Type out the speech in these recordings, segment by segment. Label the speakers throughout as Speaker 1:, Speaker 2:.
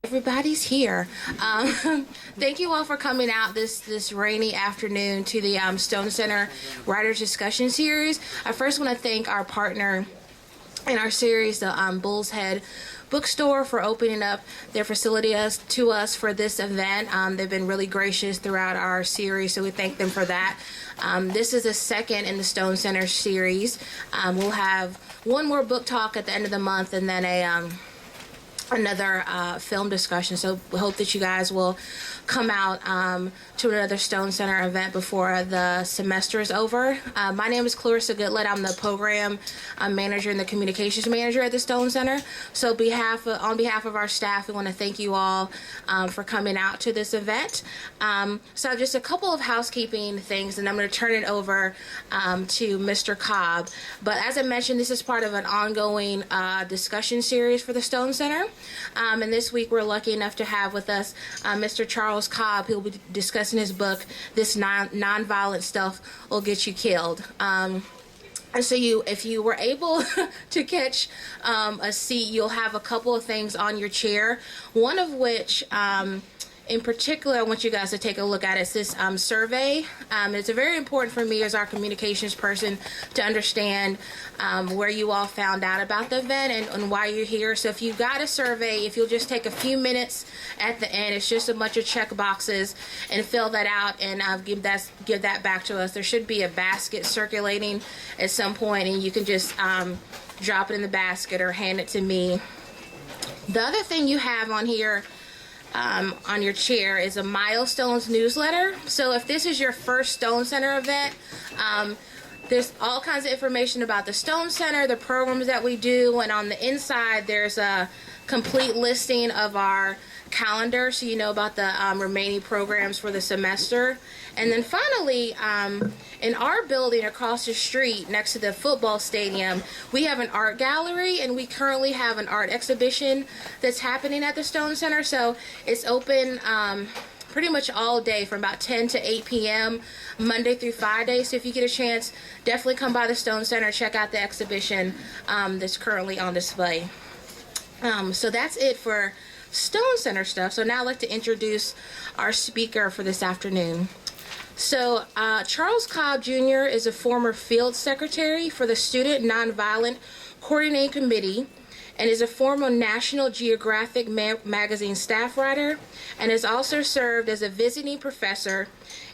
Speaker 1: Everybody's here. Thank you all for coming out this rainy afternoon to the Stone Center Writers Discussion Series. I first want to thank our partner in our series, the Bull's Head Bookstore, for opening up their facility to us for this event. They've been really gracious throughout our series, so we thank them for that. This is the second in the Stone Center series. We'll have one more book talk at the end of the month, and then another film discussion. So we hope that you guys will come out to another Stone Center event before the semester is over. My name is Clarissa Goodlett. I'm the program manager and the communications manager at the Stone Center. So on behalf of our staff, we want to thank you all for coming out to this event. So just a couple of housekeeping things, and I'm going to turn it over to Mr. Cobb. But as I mentioned, this is part of an ongoing discussion series for the Stone Center. And this week we're lucky enough to have with us Mr. Charles Cobb, who will be discussing his book, This Nonviolent Stuff Will Get You Killed. And so if you were able to catch a seat, you'll have a couple of things on your chair, one of which in particular I want you guys to take a look at. It's this survey. It's very important for me as our communications person to understand where you all found out about the event and why you're here. So if you've got a survey, if you'll just take a few minutes at the end, it's just a bunch of check boxes, and fill that out and give that back to us. There should be a basket circulating at some point, and you can just drop it in the basket or hand it to me. The other thing you have on here on your chair is a Milestones newsletter. So if this is your first Stone Center event, there's all kinds of information about the Stone Center, the programs that we do, and on the inside there's a complete listing of our calendar, so you know about the remaining programs for the semester. And then finally, in our building across the street next to the football stadium, we have an art gallery, and we currently have an art exhibition that's happening at the Stone Center. So it's open pretty much all day from about 10 to 8 p.m. Monday through Friday. So if you get a chance, definitely come by the Stone Center, check out the exhibition that's currently on display. So that's it for Stone Center stuff. So now I'd like to introduce our speaker for this afternoon. So Charles Cobb Jr. is a former field secretary for the Student Nonviolent Coordinating Committee, and is a former National Geographic magazine staff writer, and has also served as a visiting professor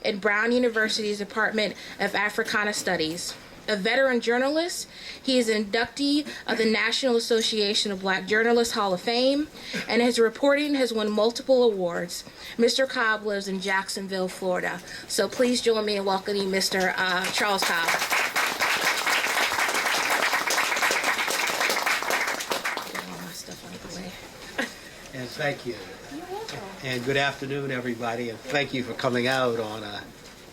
Speaker 1: at Brown University's Department of Africana Studies. A veteran journalist, he is an inductee of the National Association of Black Journalists Hall of Fame, and his reporting has won multiple awards. Mr. Cobb lives in Jacksonville, Florida. So please join me in welcoming Mr. Charles Cobb. Get all my stuff out of the way.
Speaker 2: And thank you.
Speaker 1: You're welcome.
Speaker 2: And good afternoon, everybody, and thank you for coming out on a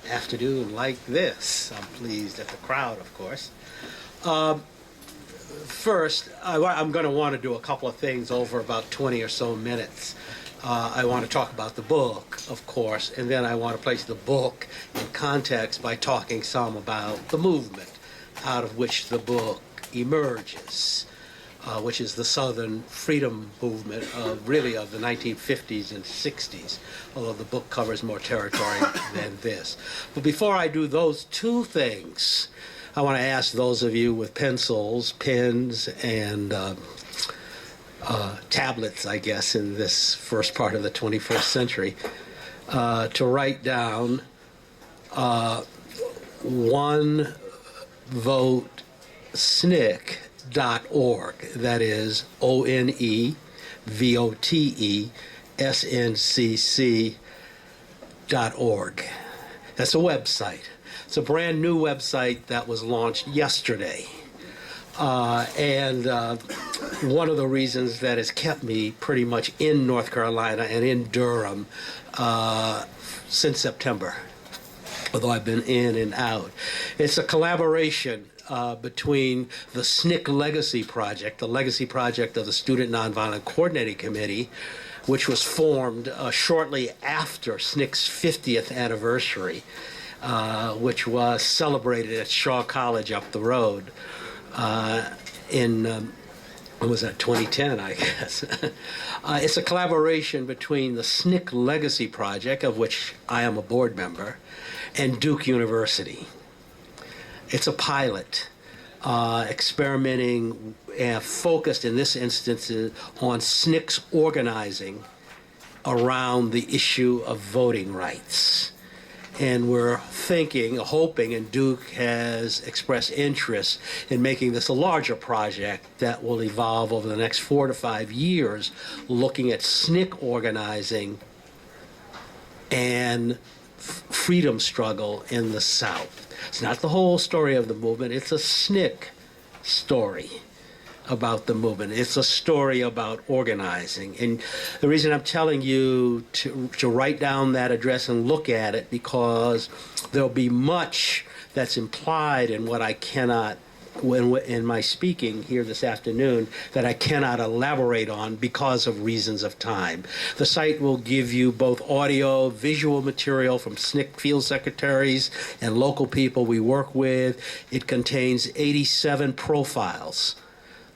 Speaker 2: afternoon like this. I'm pleased at the crowd, of course. First, I'm going to want to do a couple of things over about 20 or so minutes. I want to talk about the book, of course, and then I want to place the book in context by talking some about the movement out of which the book emerges, which is the Southern Freedom Movement of the 1950s and 60s, although the book covers more territory than this. But before I do those two things, I want to ask those of you with pencils, pens, and tablets, I guess, in this first part of the 21st century, to write down one vote SNCC.org. That is ONEVOTESNCC.org. That's a website. It's a brand new website that was launched yesterday. And one of the reasons that has kept me pretty much in North Carolina and in Durham since September, although I've been in and out. It's a collaboration between the SNCC Legacy Project, the legacy project of the Student Nonviolent Coordinating Committee, which was formed shortly after SNCC's 50th anniversary, which was celebrated at Shaw College up the road in What was that, 2010, I guess. It's a collaboration between the SNCC Legacy Project, of which I am a board member, and Duke University. It's a pilot experimenting and focused in this instance on SNCC's organizing around the issue of voting rights. And we're thinking, hoping, and Duke has expressed interest in making this a larger project that will evolve over the next 4 to 5 years, looking at SNCC organizing and freedom struggle in the South. It's not the whole story of the movement, it's a SNCC story about the movement. It's a story about organizing. And the reason I'm telling you to write down that address and look at it, because there'll be much that's implied in what I cannot, in my speaking here this afternoon, that I cannot elaborate on because of reasons of time. The site will give you both audio, visual material from SNCC field secretaries and local people we work with. It contains 87 profiles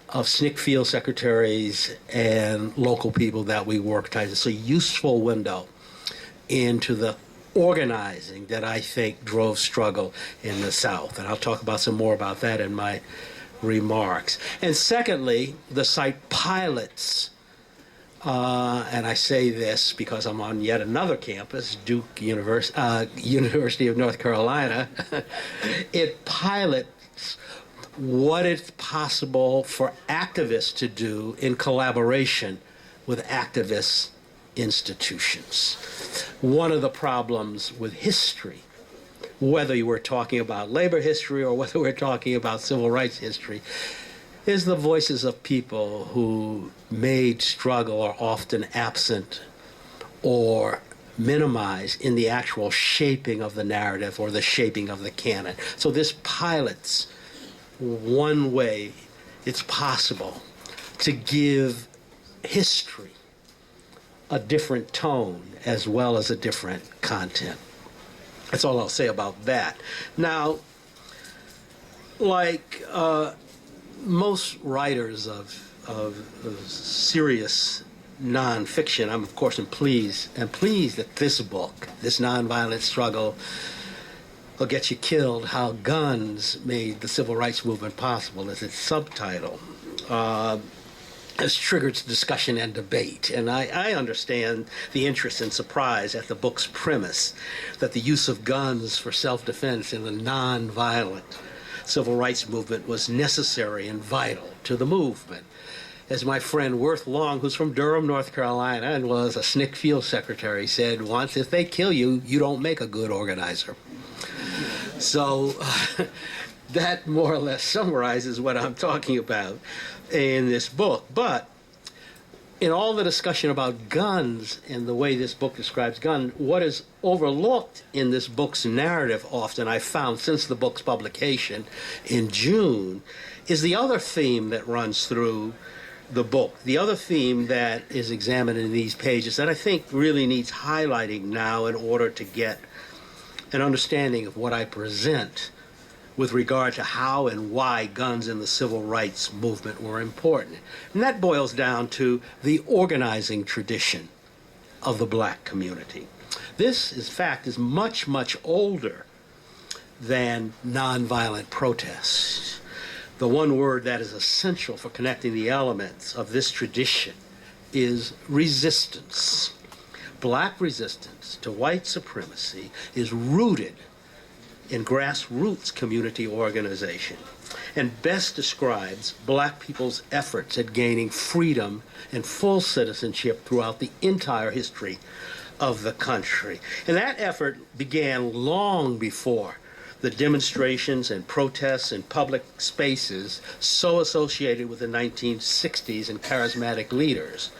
Speaker 2: of SNCC field secretaries and local people that we work with. It's a useful window into the organizing that I think drove struggle in the South. And I'll talk about some more about that in my remarks. And secondly, the site pilots, and I say this because I'm on yet another campus, Duke University of North Carolina. It pilots what it's possible for activists to do in collaboration with activist institutions. One of the problems with history, whether you were talking about labor history or whether we're talking about civil rights history, is the voices of people who made struggle are often absent or minimized in the actual shaping of the narrative or the shaping of the canon. So this pilots one way it's possible to give history a different tone as well as a different content. That's all I'll say about that. Now, like most writers of serious nonfiction, I'm of course pleased that this book, this nonviolent struggle will get you killed, how guns made the civil rights movement possible, as its subtitle, has triggered discussion and debate. And I understand the interest and surprise at the book's premise that the use of guns for self-defense in the nonviolent civil rights movement was necessary and vital to the movement. As my friend Worth Long, who's from Durham, North Carolina, and was a SNCC field secretary, said once, if they kill you, you don't make a good organizer. So that more or less summarizes what I'm talking about in this book. But in all the discussion about guns and the way this book describes guns, what is overlooked in this book's narrative often, I've found since the book's publication in June, is the other theme that runs through the book, the other theme that is examined in these pages that I think really needs highlighting now in order to get an understanding of what I present with regard to how and why guns in the civil rights movement were important. And that boils down to the organizing tradition of the black community. This, in fact, is much, much older than nonviolent protest. The one word that is essential for connecting the elements of this tradition is resistance. Black resistance to white supremacy is rooted in grassroots community organization and best describes black people's efforts at gaining freedom and full citizenship throughout the entire history of the country. And that effort began long before the demonstrations and protests in public spaces so associated with the 1960s and charismatic leaders.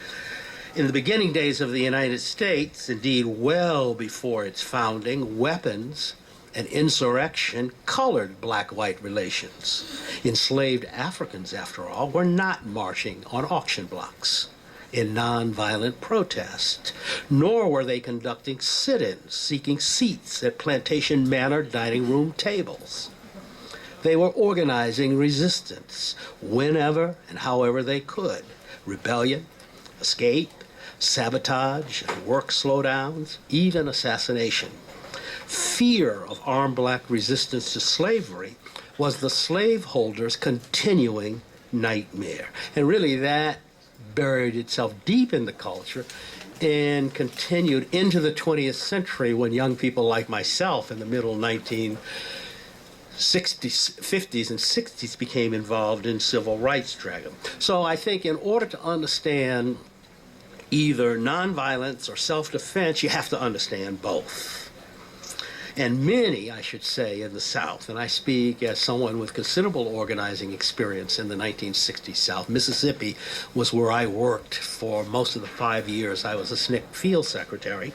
Speaker 2: In the beginning days of the United States, indeed well before its founding, weapons and insurrection colored black-white relations. Enslaved Africans, after all, were not marching on auction blocks in nonviolent protest, nor were they conducting sit-ins seeking seats at plantation manor dining room tables. They were organizing resistance whenever and however they could. Rebellion, escape, sabotage, work slowdowns, even assassination. Fear of armed black resistance to slavery was the slaveholders' continuing nightmare. And really that buried itself deep in the culture and continued into the 20th century when young people like myself in the middle 1960s, 50s, and 60s became involved in civil rights struggle. So I think in order to understand either nonviolence or self-defense, you have to understand both. And many, I should say, in the South, and I speak as someone with considerable organizing experience in the 1960s South. Mississippi was where I worked for most of the 5 years I was a SNCC field secretary.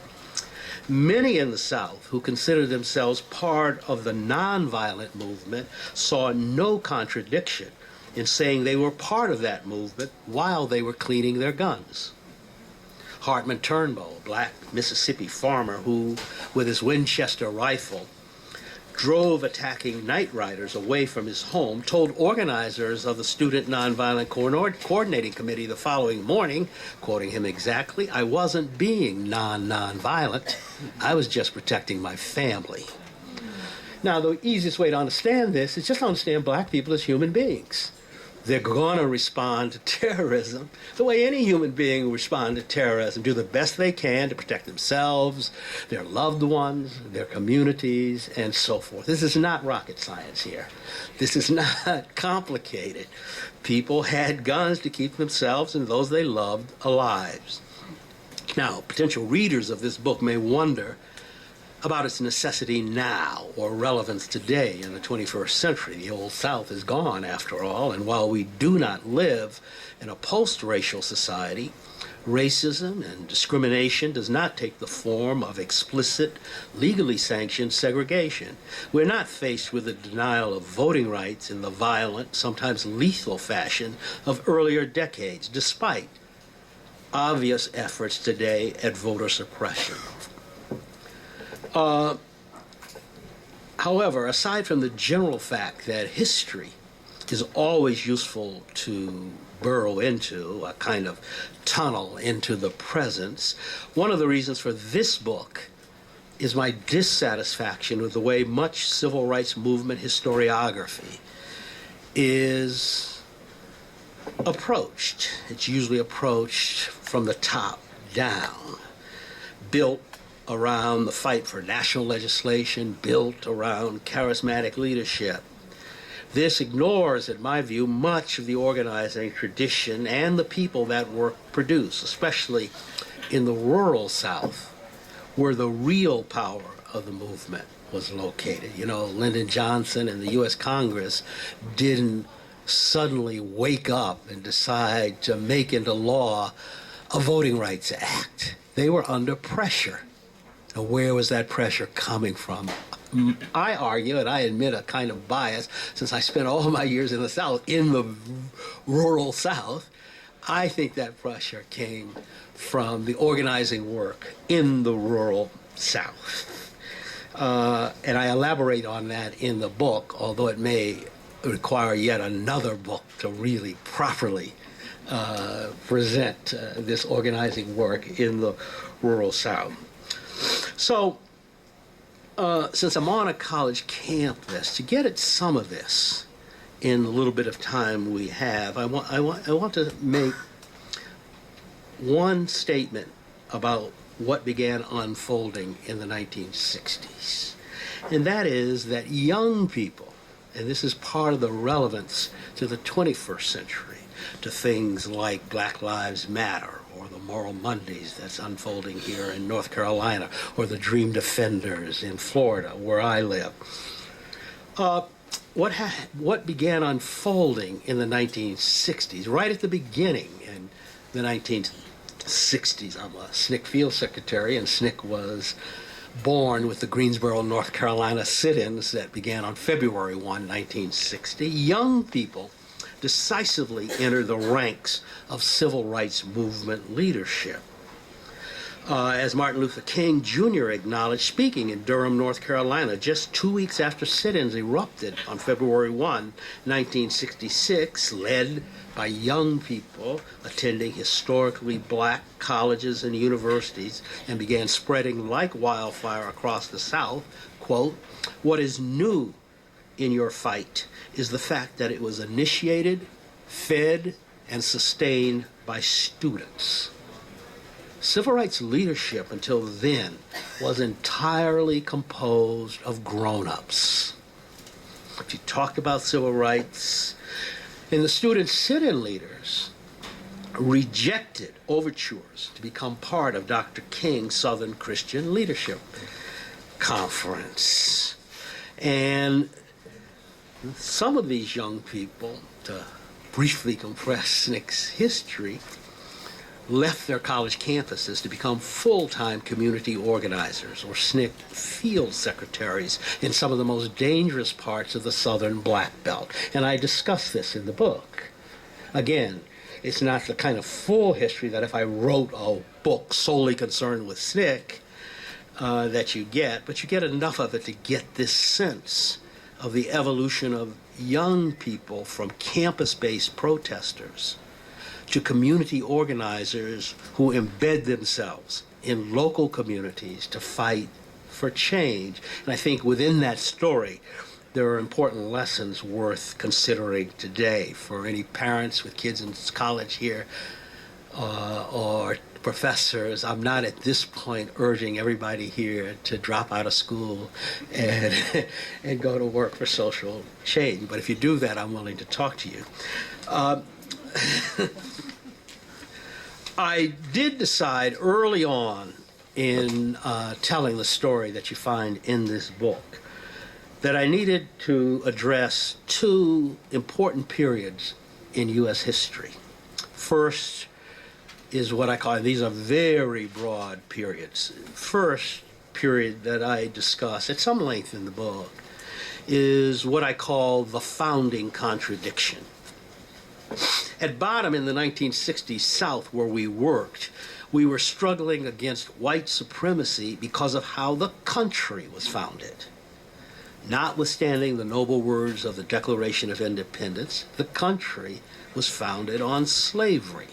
Speaker 2: Many in the South who considered themselves part of the nonviolent movement saw no contradiction in saying they were part of that movement while they were cleaning their guns. Hartman Turnbull, a black Mississippi farmer who, with his Winchester rifle, drove attacking night riders away from his home, told organizers of the Student Nonviolent Coordinating Committee the following morning, quoting him exactly, "I wasn't being nonviolent, I was just protecting my family." Now, the easiest way to understand this is just to understand black people as human beings. They're going to respond to terrorism the way any human being will respond to terrorism, do the best they can to protect themselves, their loved ones, their communities, and so forth. This is not rocket science here. This is not complicated. People had guns to keep themselves and those they loved alive. Now, potential readers of this book may wonder about its necessity now or relevance today in the 21st century. The Old South is gone, after all, and while we do not live in a post-racial society, racism and discrimination does not take the form of explicit, legally sanctioned segregation. We're not faced with the denial of voting rights in the violent, sometimes lethal fashion of earlier decades, despite obvious efforts today at voter suppression. However, aside from the general fact that history is always useful to burrow into, a kind of tunnel into the present, one of the reasons for this book is my dissatisfaction with the way much civil rights movement historiography is approached. It's usually approached from the top down, built around the fight for national legislation, built around charismatic leadership. This ignores, in my view, much of the organizing tradition and the people that work produce, especially in the rural South, where the real power of the movement was located. You know, Lyndon Johnson and the U.S. Congress didn't suddenly wake up and decide to make into law a Voting Rights Act. They were under pressure. Now, where was that pressure coming from? I argue, and I admit a kind of bias, since I spent all my years in the South, in the rural South, I think that pressure came from the organizing work in the rural South. And I elaborate on that in the book, although it may require yet another book to really properly present this organizing work in the rural South. So, since I'm on a college campus, to get at some of this in the little bit of time we have, I want to make one statement about what began unfolding in the 1960s. And that is that young people, and this is part of the relevance to the 21st century, to things like Black Lives Matter, or the Moral Mondays that's unfolding here in North Carolina, or the Dream Defenders in Florida, where I live. What began unfolding in the 1960s, right at the beginning in the 1960s, I'm a SNCC field secretary, and SNCC was born with the Greensboro, North Carolina sit-ins that began on February 1, 1960. Young people decisively entered the ranks of civil rights movement leadership. As Martin Luther King Jr. acknowledged, speaking in Durham, North Carolina, just 2 weeks after sit-ins erupted on February 1, 1966, led by young people attending historically black colleges and universities, and began spreading like wildfire across the South, quote, "What is new in your fight is the fact that it was initiated, fed, and sustained by students." Civil rights leadership until then was entirely composed of grown-ups. If you talked about civil rights, and the student sit-in leaders rejected overtures to become part of Dr. King's Southern Christian Leadership Conference. And some of these young people, to briefly compress SNCC's history, left their college campuses to become full-time community organizers or SNCC field secretaries in some of the most dangerous parts of the Southern Black Belt. And I discuss this in the book. Again, it's not the kind of full history that if I wrote a book solely concerned with SNCC that you get, but you get enough of it to get this sense of the evolution of young people from campus-based protesters to community organizers who embed themselves in local communities to fight for change. And I think within that story, there are important lessons worth considering today for any parents with kids in college here or professors. I'm not at this point urging everybody here to drop out of school and and go to work for social change. But if you do that, I'm willing to talk to you. I did decide early on in telling the story that you find in this book that I needed to address two important periods in U.S. history. First is what I call, and these are very broad periods. First period that I discuss at some length in the book is what I call the founding contradiction. At bottom in the 1960s South where we worked, we were struggling against white supremacy because of how the country was founded. Notwithstanding the noble words of the Declaration of Independence, the country was founded on slavery,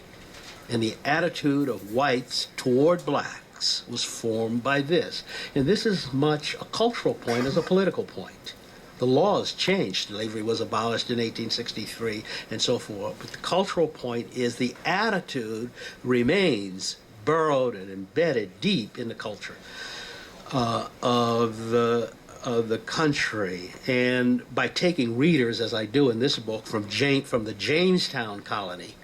Speaker 2: and the attitude of whites toward blacks was formed by this. And this is much a cultural point as a political point. The laws changed. Slavery was abolished in 1863 and so forth. But the cultural point is the attitude remains burrowed and embedded deep in the culture of the country. And by taking readers, as I do in this book, from the Jamestown colony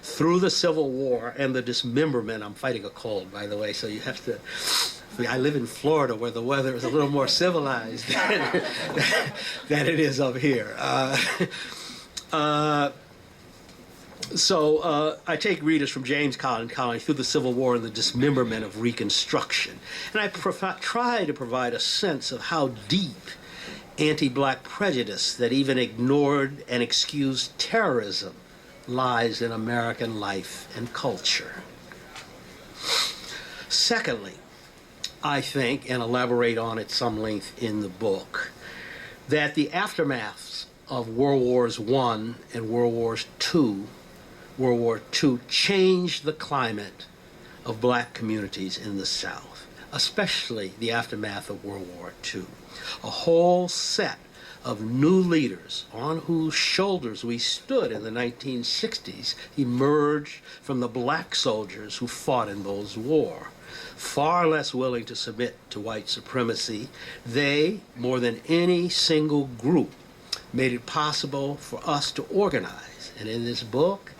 Speaker 2: through the Civil War and the dismemberment. I'm fighting a cold, by the way, so you have to. I live in Florida where the weather is a little more civilized than it is up here. So I take readers from Jamestown colony through the Civil War and the dismemberment of Reconstruction. And I try to provide a sense of how deep anti-black prejudice that even ignored and excused terrorism lies in American life and culture. Secondly, I think, and elaborate on it some length in the book, that the aftermaths of World Wars I and World War II changed the climate of black communities in the South, especially the aftermath of World War II. A whole set of new leaders on whose shoulders we stood in the 1960s emerged from the black soldiers who fought in those wars. Far less willing to submit to white supremacy, they, more than any single group, made it possible for us to organize. And in this book,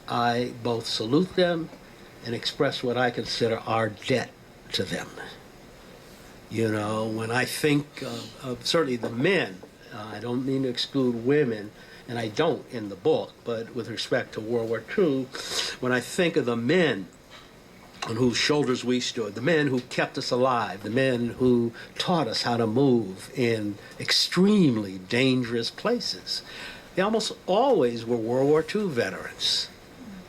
Speaker 2: I both salute them and express what I consider our debt to them. You know, when I think of certainly the men, I don't mean to exclude women, and I don't in the book, but with respect to World War II, when I think of the men on whose shoulders we stood, the men who kept us alive, the men who taught us how to move in extremely dangerous places, they almost always were World War II veterans.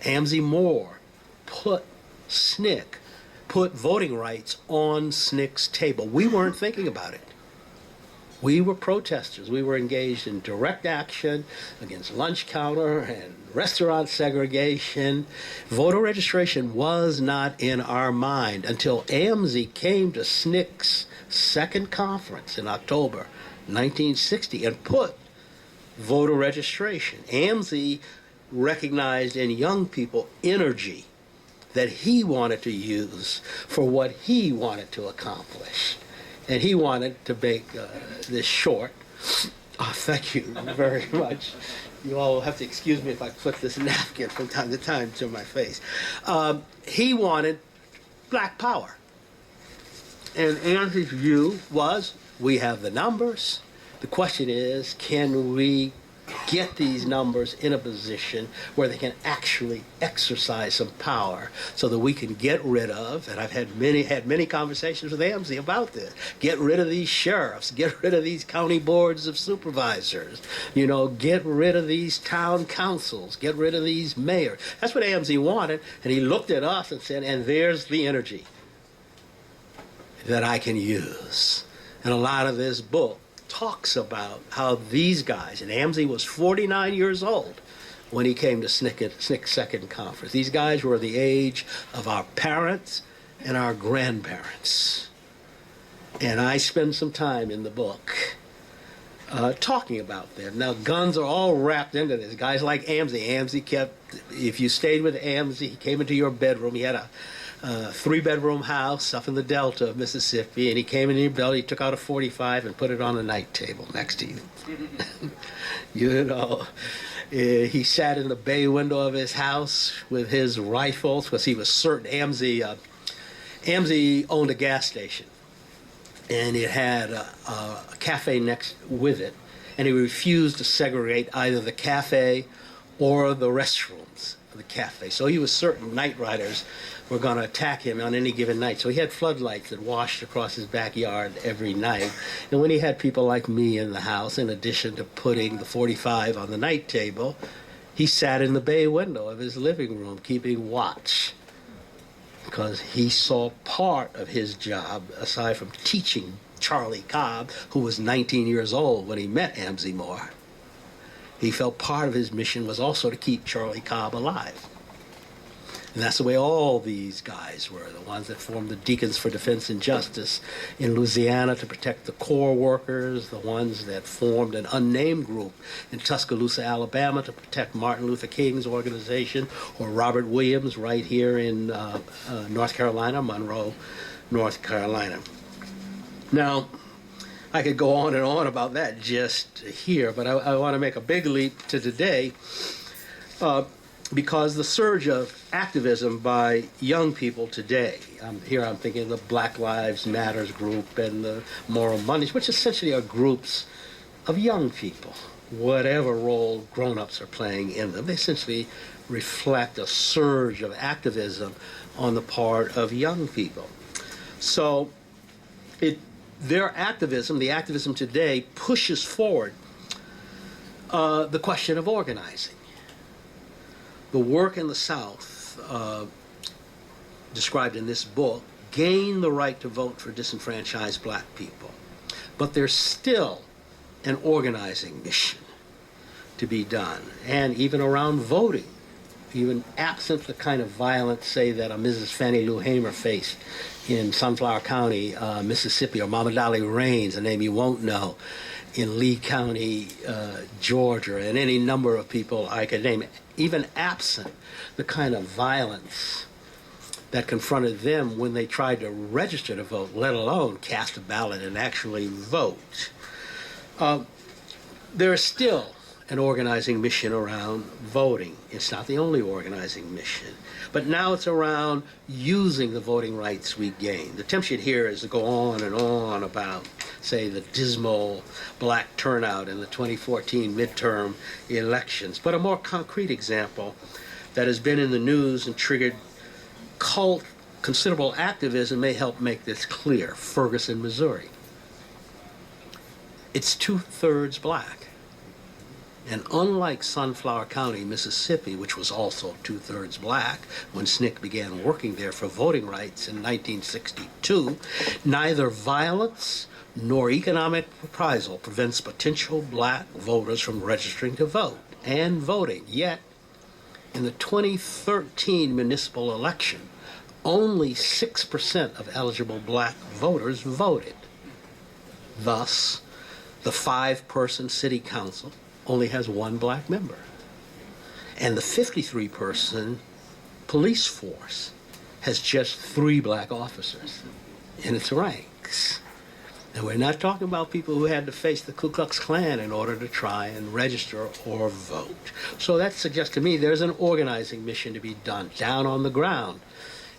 Speaker 2: Amzie Moore put SNCC, put voting rights on SNCC's table. We weren't thinking about it. We were protesters. We were engaged in direct action against lunch counter and restaurant segregation. Voter registration was not in our mind until AMSI came to SNCC's second conference in October 1960 and put voter registration. AMSI recognized in young people energy that he wanted to use for what he wanted to accomplish. And he wanted to make this short. Oh, thank you very much. You all will have to excuse me if I put this napkin from time to time to my face. He wanted black power. And Anthony's view was, we have the numbers. The question is, can we get these numbers in a position where they can actually exercise some power so that we can get rid of, and I've had many conversations with AMSI about this, get rid of these sheriffs, get rid of these county boards of supervisors, get rid of these town councils, get rid of these mayors. That's what AMSI wanted, and he looked at us and said, and there's the energy that I can use. And a lot of this book talks about how these guys, and AMSI was 49 years old when he came to SNCC's second conference. These guys were the age of our parents and our grandparents. And I spend some time in the book talking about them. Now, guns are all wrapped into this. Guys like AMSI. AMSI kept, if you stayed with AMSI, he came into your bedroom. He had a 3-bedroom house up in the Delta of Mississippi, and he came in your belly, he took out a .45 and put it on the night table next to you. He sat in the bay window of his house with his rifles because he was certain. AMSI owned a gas station, and it had a cafe next with it, and he refused to segregate either the cafe or the restrooms of the cafe. So he was certain night riders were going to attack him on any given night. So he had floodlights that washed across his backyard every night. And when he had people like me in the house, in addition to putting the .45 on the night table, he sat in the bay window of his living room keeping watch, because he saw part of his job, aside from teaching Charlie Cobb, who was 19 years old when he met AMSI Moore. He felt part of his mission was also to keep Charlie Cobb alive. And that's the way all these guys were, the ones that formed the Deacons for Defense and Justice in Louisiana to protect the Corps workers, the ones that formed an unnamed group in Tuscaloosa, Alabama to protect Martin Luther King's organization, or Robert Williams right here in North Carolina, Monroe, North Carolina. Now, I could go on and on about that just here, but I want to make a big leap to today because the surge of activism by young people today, here I'm thinking of the Black Lives Matters group and the Moral Mondays, which essentially are groups of young people, whatever role grown-ups are playing in them. They essentially reflect a surge of activism on the part of young people. So their activism, the activism today, pushes forward the question of organizing. The work in the South, described in this book, gained the right to vote for disenfranchised black people. But there's still an organizing mission to be done. And even around voting, even absent the kind of violence, say, that a Mrs. Fannie Lou Hamer faced in Sunflower County, Mississippi, or Mama Dolly Raines, a name you won't know, in Lee County, Georgia, and any number of people I could name, even absent the kind of violence that confronted them when they tried to register to vote, let alone cast a ballot and actually vote. There is still an organizing mission around voting. It's not the only organizing mission, but now it's around using the voting rights we gain. The temptation here is to go on and on about, say, the dismal black turnout in the 2014 midterm elections. But a more concrete example that has been in the news and triggered considerable activism may help make this clear. Ferguson, Missouri. It's 2/3 black. And unlike Sunflower County, Mississippi, which was also two-thirds black when SNCC began working there for voting rights in 1962, neither violence nor economic reprisal prevents potential black voters from registering to vote and voting. Yet, in the 2013 municipal election, only 6% of eligible black voters voted. Thus, the 5-person city council only has 1 black member. And the 53-person police force has just 3 black officers in its ranks. And we're not talking about people who had to face the Ku Klux Klan in order to try and register or vote. So that suggests to me there's an organizing mission to be done down on the ground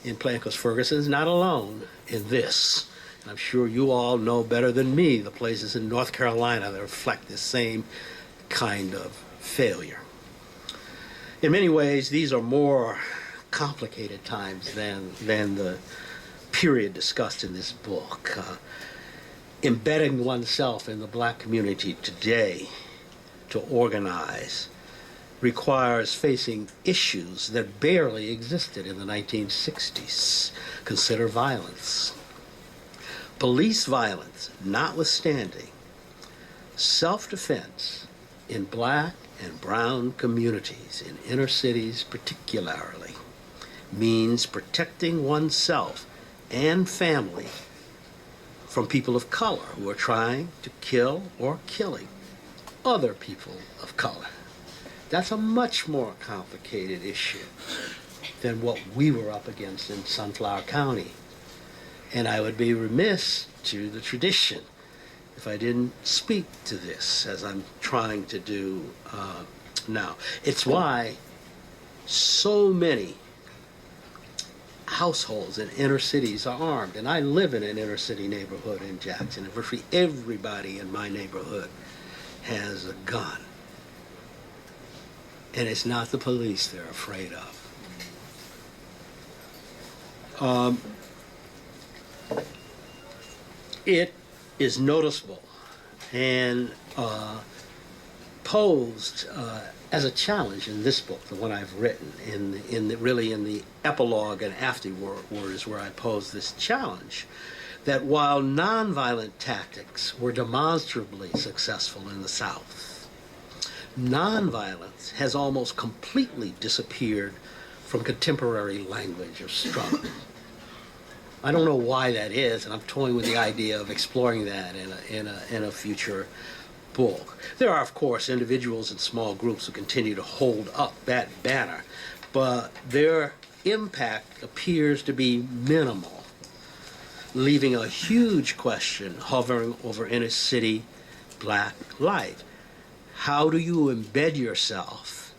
Speaker 2: in because Ferguson's not alone in this. And I'm sure you all know better than me the places in North Carolina that reflect the same kind of failure. In many ways, these are more complicated times than the period discussed in this book. Embedding oneself in the black community today to organize requires facing issues that barely existed in the 1960s. Consider violence. Police violence notwithstanding, self-defense in black and brown communities, in inner cities particularly, means protecting oneself and family from people of color who are trying to kill or killing other people of color. That's a much more complicated issue than what we were up against in Sunflower County. And I would be remiss to the tradition if I didn't speak to this as I'm trying to do now. It's why so many households in inner cities are armed. And I live in an inner city neighborhood in Jackson, and virtually everybody in my neighborhood has a gun. And it's not the police they're afraid of. It is noticeable and posed as a challenge in this book, the one I've written, in the epilogue and afterwards where I pose this challenge, that while nonviolent tactics were demonstrably successful in the South, nonviolence has almost completely disappeared from contemporary language of struggle. I don't know why that is, and I'm toying with the idea of exploring that in a future book. There are, of course, individuals and small groups who continue to hold up that banner, but their impact appears to be minimal, leaving a huge question hovering over inner city black life. How do you embed yourself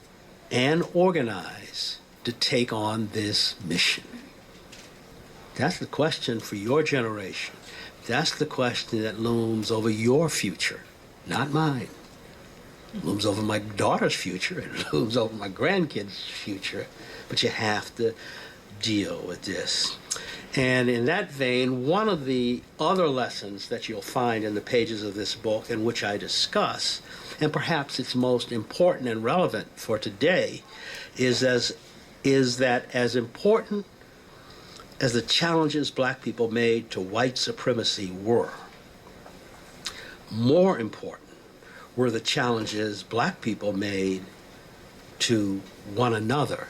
Speaker 2: and organize to take on this mission? That's the question for your generation. That's the question that looms over your future, not mine. It looms over my daughter's future. It looms over my grandkids' future. But you have to deal with this. And in that vein, one of the other lessons that you'll find in the pages of this book, in which I discuss, and perhaps it's most important and relevant for today, is that as important as the challenges black people made to white supremacy were, more important were the challenges black people made to one another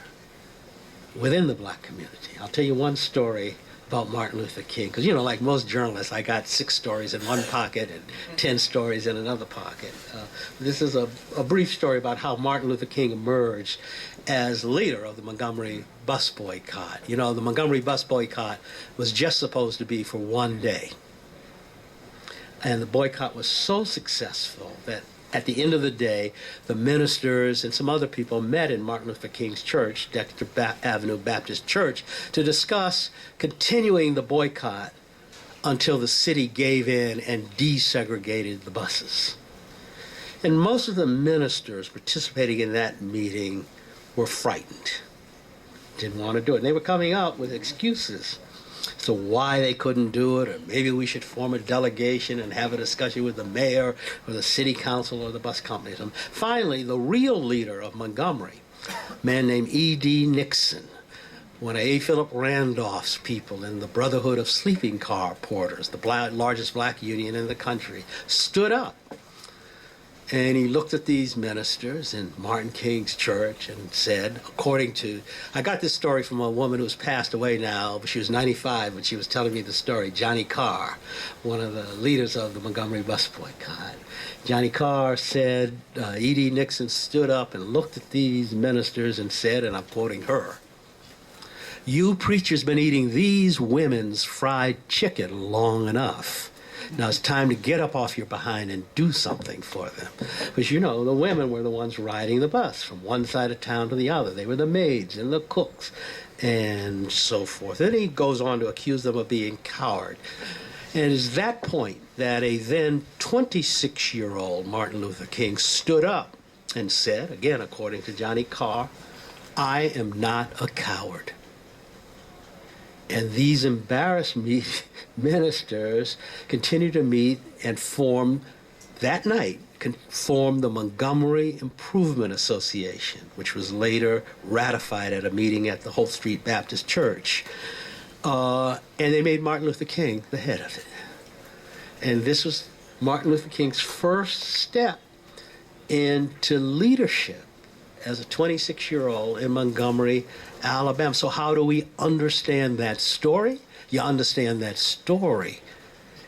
Speaker 2: within the black community. I'll tell you one story about Martin Luther King, because, like most journalists, I got 6 stories in one pocket and 10 stories in another pocket. This is a brief story about how Martin Luther King emerged as leader of the Montgomery bus boycott. The Montgomery bus boycott was just supposed to be for one day. And the boycott was so successful that at the end of the day, the ministers and some other people met in Martin Luther King's church, Dexter Avenue Baptist Church, to discuss continuing the boycott until the city gave in and desegregated the buses. And most of the ministers participating in that meeting were frightened, didn't want to do it. And they were coming up with excuses. to why they couldn't do it, or maybe we should form a delegation and have a discussion with the mayor or the city council or the bus companies. And finally, the real leader of Montgomery, a man named E.D. Nixon, one of A. Philip Randolph's people in the Brotherhood of Sleeping Car Porters, the largest black union in the country, stood up. And he looked at these ministers in Martin King's church and said, according to, I got this story from a woman who's passed away now, but she was 95, but she was telling me the story, Johnny Carr, one of the leaders of the Montgomery bus boycott. Johnny Carr said, E.D. Nixon stood up and looked at these ministers and said, and I'm quoting her, "You preachers been eating these women's fried chicken long enough. Now it's time to get up off your behind and do something for them." Because, you know, the women were the ones riding the bus from one side of town to the other. They were the maids and the cooks and so forth. Then he goes on to accuse them of being coward. And it's that point that a then 26-year-old Martin Luther King stood up and said, again, according to Johnny Carr, "I am not a coward." And these embarrassed ministers continued to meet and formed that night, formed the Montgomery Improvement Association, which was later ratified at a meeting at the Hope Street Baptist Church. And they made Martin Luther King the head of it. And this was Martin Luther King's first step into leadership as a 26-year-old in Montgomery, Alabama. So how do we understand that story? You understand that story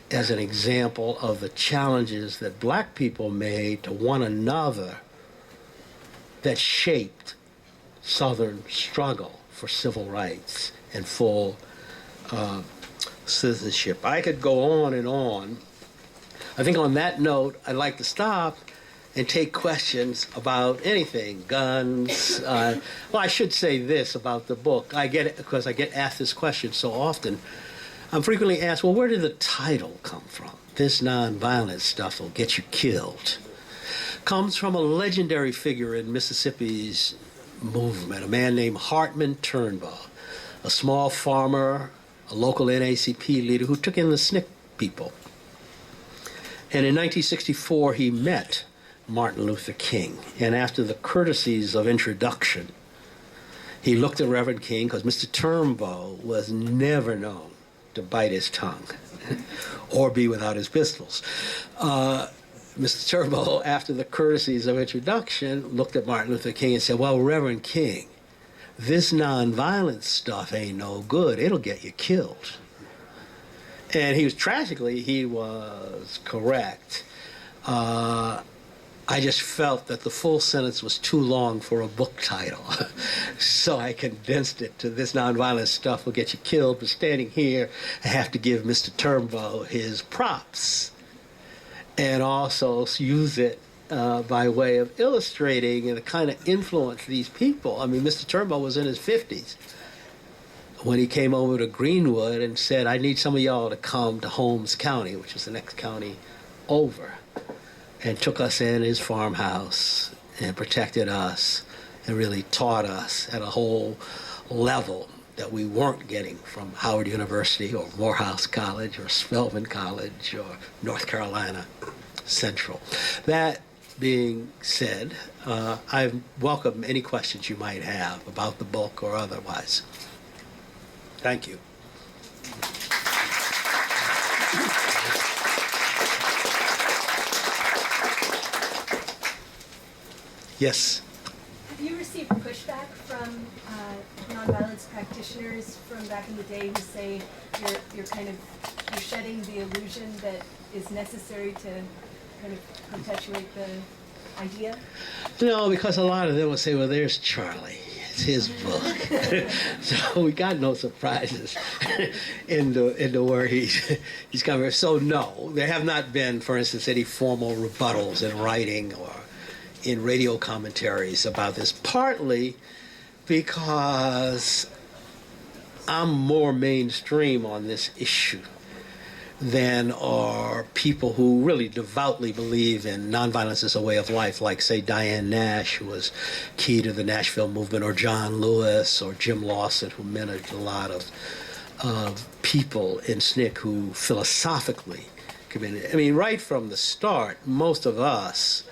Speaker 2: as an example of the challenges that black people made to one another that shaped Southern struggle for civil rights and full citizenship. I could go on and on. I think on that note, I'd like to stop and take questions about anything, guns. Well, I should say this about the book. I get it because I get asked this question so often. I'm frequently asked, well, where did the title come from? This nonviolent stuff will get you killed. Comes from a legendary figure in Mississippi's movement, a man named Hartman Turnbull, a small farmer, a local NAACP leader who took in the SNCC people. And in 1964, he met Martin Luther King. And after the courtesies of introduction, he looked at Reverend King, because Mr. Turnbull was never known to bite his tongue or be without his pistols. Mr. Turnbull, after the courtesies of introduction, looked at Martin Luther King and said, "Well, Reverend King, this nonviolent stuff ain't no good. It'll get you killed." And he was correct. I just felt that the full sentence was too long for a book title. So I condensed it to "This nonviolent stuff will get you killed." But standing here, I have to give Mr. Turnbull his props and also use it by way of illustrating the kind of influence these people. I mean, Mr. Turnbull was in his 50s when he came over to Greenwood and said, "I need some of y'all to come to Holmes County," which was the next county over, and took us in his farmhouse and protected us and really taught us at a whole level that we weren't getting from Howard University or Morehouse College or Spelman College or North Carolina Central. That being said, I welcome any questions you might have about the book or otherwise. Thank you.
Speaker 3: Yes. Have you received pushback from nonviolence practitioners from back in the day who say you're shedding the illusion that is necessary to kind of perpetuate the idea?
Speaker 2: No, because a lot of them will say, "Well, there's Charlie. It's his book." So we got no surprises in the where he's coming. So no, there have not been, for instance, any formal rebuttals in writing or in radio commentaries about this, partly because I'm more mainstream on this issue than are people who really devoutly believe in nonviolence as a way of life, like, say, Diane Nash, who was key to the Nashville movement, or John Lewis, or Jim Lawson, who managed a lot of of people in SNCC who philosophically committed. I mean, right from the start, most of us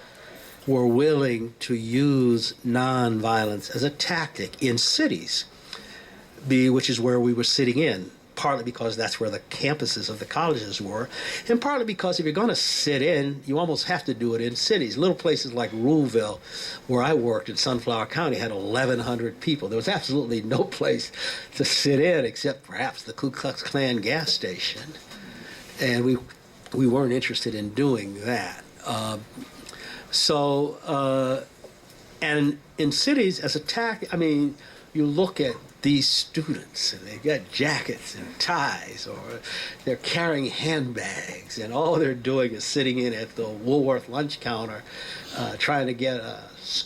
Speaker 2: were willing to use nonviolence as a tactic in cities, which is where we were sitting in, partly because that's where the campuses of the colleges were, and partly because if you're going to sit in, you almost have to do it in cities. Little places like Ruleville, where I worked in Sunflower County, had 1,100 people. There was absolutely no place to sit in except perhaps the Ku Klux Klan gas station, and we weren't interested in doing that. And in cities, as a tactic, I mean, you look at these students, and they've got jackets and ties, or they're carrying handbags, and all they're doing is sitting in at the Woolworth lunch counter trying to get a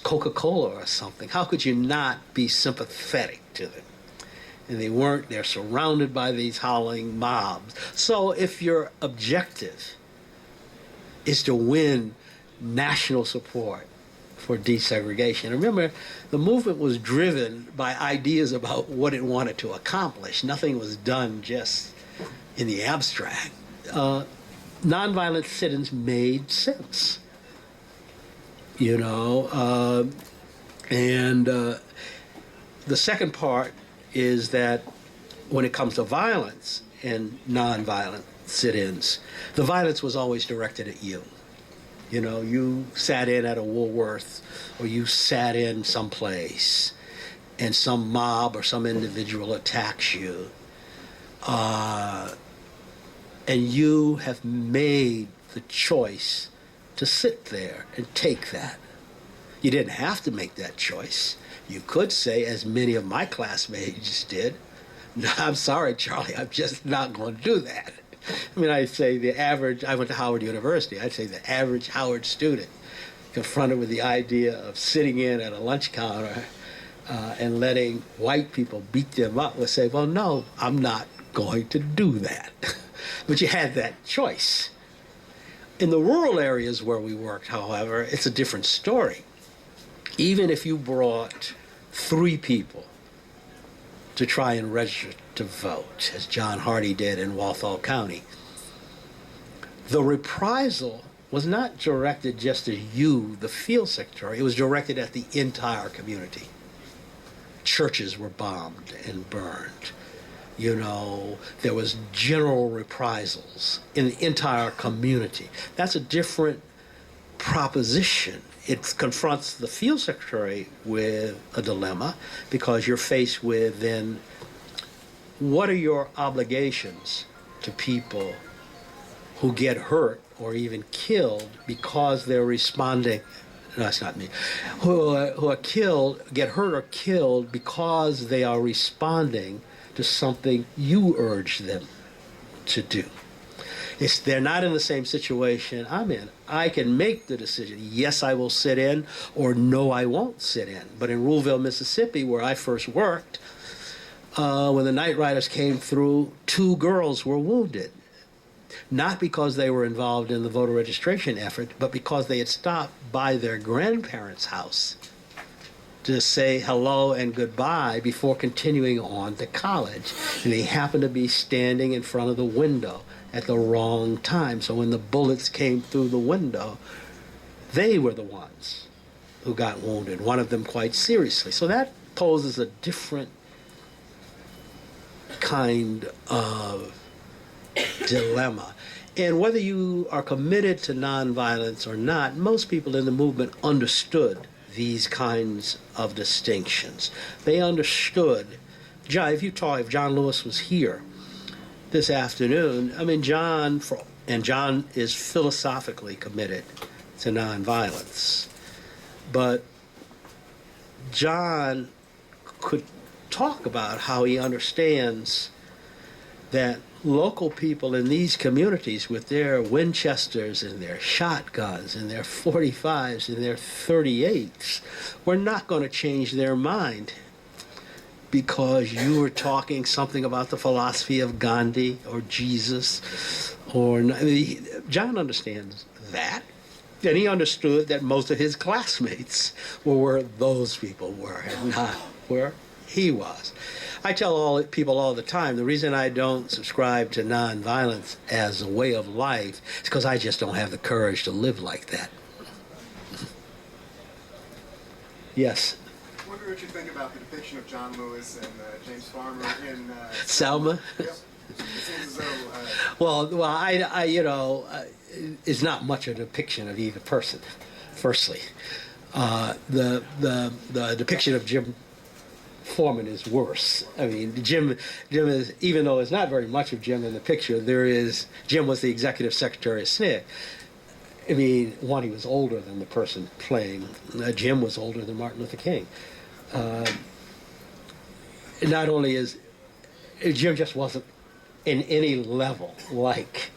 Speaker 2: Coca-Cola or something. How could you not be sympathetic to them? And they weren't. They're surrounded by these howling mobs. So if your objective is to win national support for desegregation. Remember, the movement was driven by ideas about what it wanted to accomplish. Nothing was done just in the abstract. Nonviolent sit-ins made sense, you know. The second part is that when it comes to violence and nonviolent sit-ins, the violence was always directed at you. You know, you sat in at a Woolworth, or you sat in someplace, and some mob or some individual attacks you, and you have made the choice to sit there and take that. You didn't have to make that choice. You could say, as many of my classmates did, "No, I'm sorry, Charlie, I'm just not going to do that." I mean, I'd say I went to Howard University, I'd say the average Howard student confronted with the idea of sitting in at a lunch counter and letting white people beat them up would say, well, no, I'm not going to do that. But you had that choice. In the rural areas where we worked, however, it's a different story. Even if you brought 3 people to try and register to vote, as John Hardy did in Walthall County, the reprisal was not directed just at you, the field secretary. It was directed at the entire community. Churches were bombed and burned. You know, there was general reprisals in the entire community. That's a different proposition. It confronts the field secretary with a dilemma, because you're faced with then, what are your obligations to people who get hurt or even killed because they're responding? No, that's not me. Who are killed, get hurt or killed because they are responding to something you urge them to do. They're not in the same situation I'm in. I can make the decision, yes, I will sit in, or no, I won't sit in. But in Ruleville, Mississippi, where I first worked, when the night riders came through, 2 girls were wounded. Not because they were involved in the voter registration effort, but because they had stopped by their grandparents' house to say hello and goodbye before continuing on to college. And they happened to be standing in front of the window at the wrong time. So when the bullets came through the window, they were the ones who got wounded, one of them quite seriously. So that poses a different kind of dilemma. And whether you are committed to nonviolence or not, most people in the movement understood these kinds of distinctions. They understood. If John Lewis was here this afternoon, I mean, John is philosophically committed to nonviolence, but John could talk about how he understands that local people in these communities with their Winchesters and their shotguns and their 45s and their 38s were not going to change their mind because you were talking something about the philosophy of Gandhi or Jesus. John understands that. And he understood that most of his classmates were where those people were and not where he was. I tell people all the time, the reason I don't subscribe to nonviolence as a way of life is because I just don't have the courage to live like that. Yes?
Speaker 4: I wonder what you think about the depiction of John Lewis and James Farmer in
Speaker 2: Selma?
Speaker 4: Yep. It seems as though...
Speaker 2: Well, I it's not much a depiction of either person, firstly. The depiction of Jim Foreman is worse. I mean, Jim is, even though there's not very much of Jim in the picture, Jim was the executive secretary of SNCC. I mean, one, he was older than the person playing. Jim was older than Martin Luther King. Not only is Jim just wasn't in any level like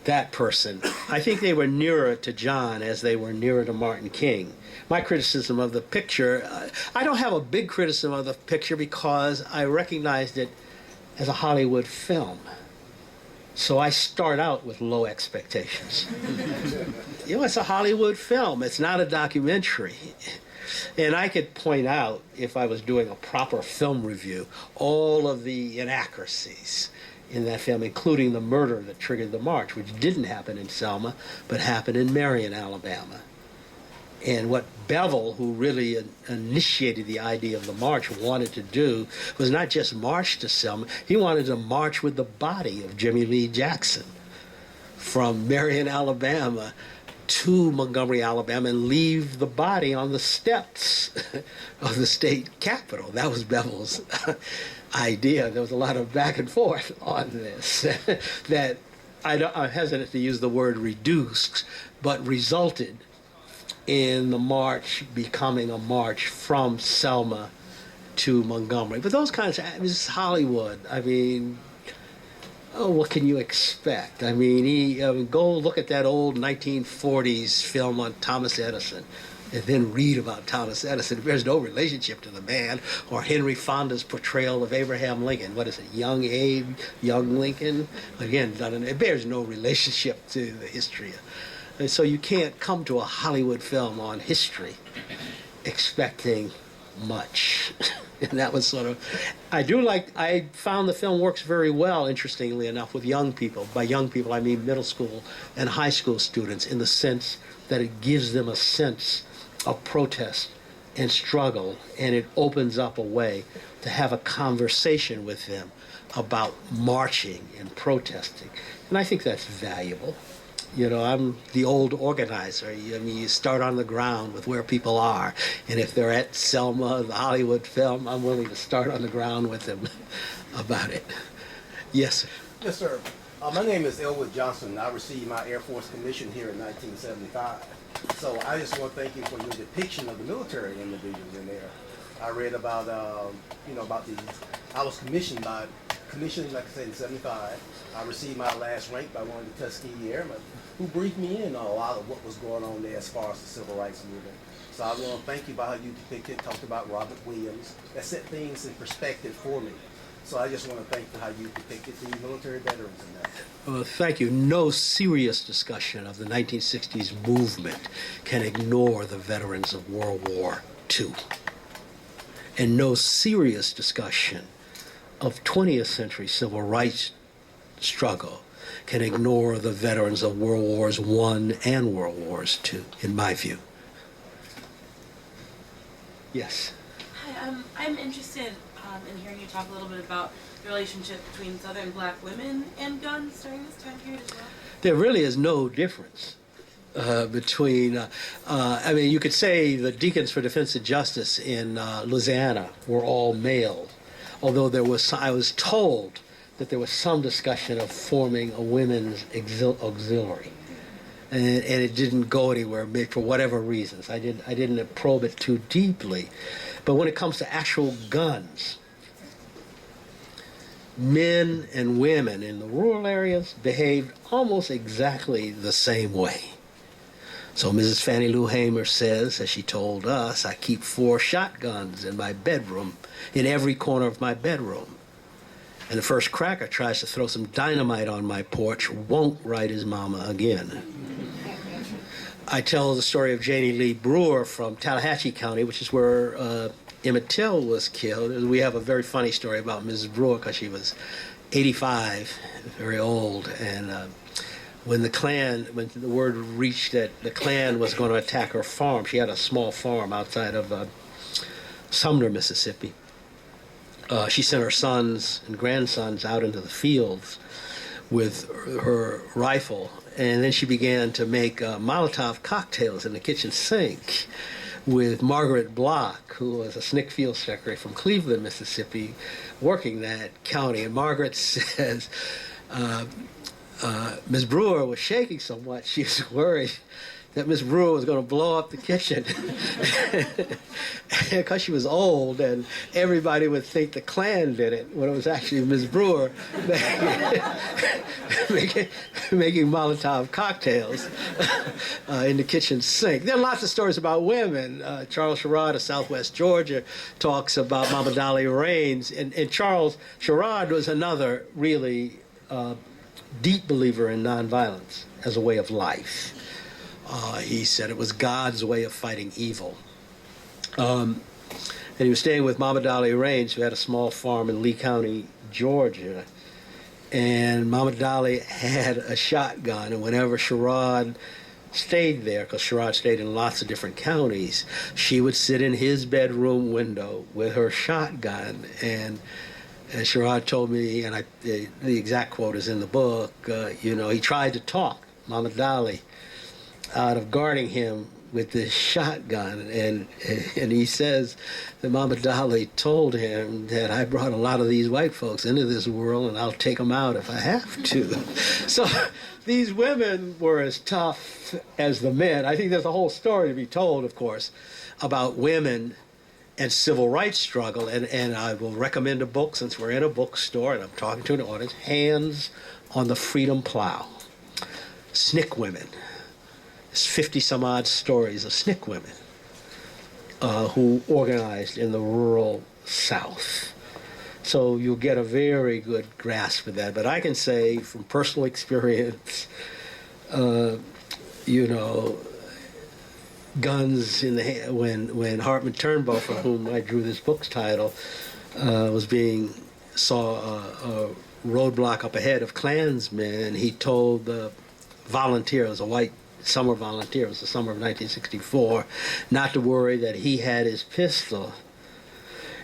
Speaker 2: that person. I think they were nearer to John as they were nearer to Martin King. My criticism of the picture, I don't have a big criticism of the picture because I recognized it as a Hollywood film. So I start out with low expectations. It's a Hollywood film. It's not a documentary. And I could point out, if I was doing a proper film review, all of the inaccuracies in that film, including the murder that triggered the march, which didn't happen in Selma, but happened in Marion, Alabama. And what Bevel, who really initiated the idea of the march, wanted to do was not just march to Selma, he wanted to march with the body of Jimmy Lee Jackson from Marion, Alabama to Montgomery, Alabama, and leave the body on the steps of the state capitol. That was Bevel's idea. There was a lot of back and forth on this that I'm hesitant to use the word reduced, but resulted in the march becoming a march from Selma to Montgomery. But those kinds of, this is Hollywood. I mean, what can you expect? I mean, go look at that old 1940s film on Thomas Edison and then read about Thomas Edison. It bears no relationship to the man, or Henry Fonda's portrayal of Abraham Lincoln. What is it, Young Abe, Young Lincoln? Again, it bears no relationship to the history. And so you can't come to a Hollywood film on history expecting much. And that was sort of, I found the film works very well, interestingly enough, with young people. By young people, I mean middle school and high school students, in the sense that it gives them a sense of protest and struggle, and it opens up a way to have a conversation with them about marching and protesting. And I think that's valuable. I'm the old organizer. You start on the ground with where people are. And if they're at Selma, the Hollywood film, I'm willing to start on the ground with them about it. Yes, sir.
Speaker 5: Yes, sir. My name is Elwood Johnson. I received my Air Force commission here in 1975. So I just want to thank you for your depiction of the military individuals in there. I read about, about these. I was commissioned, like I said, in 75. I received my last rank by one of the Tuskegee Airmen, who briefed me in on a lot of what was going on there as far as the civil rights movement. So I want to thank you about how you depicted, talked about Robert Williams. That set things in perspective for me. So I just want to thank you for how you depicted the military veterans in that.
Speaker 2: Well, thank you. No serious discussion of the 1960s movement can ignore the veterans of World War II. And no serious discussion of 20th century civil rights struggle can ignore the veterans of World Wars I and World Wars II, in my view. Yes.
Speaker 6: Hi, I'm interested in hearing you talk a little bit about the relationship between Southern black women and guns during this time period as well.
Speaker 2: There really is no difference between, you could say the Deacons for Defense and Justice in Louisiana were all male, although I was told that there was some discussion of forming a women's auxiliary. And it didn't go anywhere for whatever reasons. I didn't probe it too deeply. But when it comes to actual guns, men and women in the rural areas behaved almost exactly the same way. So Mrs. Fannie Lou Hamer says, as she told us, I keep 4 shotguns in my bedroom, in every corner of my bedroom. And the first cracker tries to throw some dynamite on my porch, won't write his mama again. I tell the story of Janie Lee Brewer from Tallahatchie County, which is where Emmett Till was killed. We have a very funny story about Mrs. Brewer because she was 85, very old, and when the word reached that the Klan was going to attack her farm, she had a small farm outside of Sumner, Mississippi. She sent her sons and grandsons out into the fields with her rifle, and then she began to make Molotov cocktails in the kitchen sink with Margaret Block, who was a SNCC field secretary from Cleveland, Mississippi, working that county. And Margaret says Ms. Brewer was shaking so much she was worried that Miss Brewer was going to blow up the kitchen because she was old and everybody would think the Klan did it when it was actually Miss Brewer making Molotov cocktails in the kitchen sink. There are lots of stories about women. Charles Sherrod of Southwest Georgia talks about Mama Dolly Raines, and Charles Sherrod was another really deep believer in nonviolence as a way of life. He said it was God's way of fighting evil. And he was staying with Mama Dolly Raines, who had a small farm in Lee County, Georgia. And Mama Dolly had a shotgun, and whenever Sherrod stayed there, because Sherrod stayed in lots of different counties, she would sit in his bedroom window with her shotgun. And Sherrod told me, and the exact quote is in the book, he tried to talk Mama Dolly out of guarding him with this shotgun, and he says that Mama Dolly told him that I brought a lot of these white folks into this world and I'll take them out if I have to. So these women were as tough as the men. I think there's a whole story to be told, of course, about women and civil rights struggle, and I will recommend a book, since we're in a bookstore and I'm talking to an audience, Hands on the Freedom Plow, SNCC women. 50 some odd stories of SNCC women who organized in the rural South. So you'll get a very good grasp of that. But I can say from personal experience, guns in the hand, when Hartman Turnbow, for whom I drew this book's title, saw a roadblock up ahead of Klansmen, he told the volunteer, it was a white summer volunteer, it was the summer of 1964, not to worry, that he had his pistol.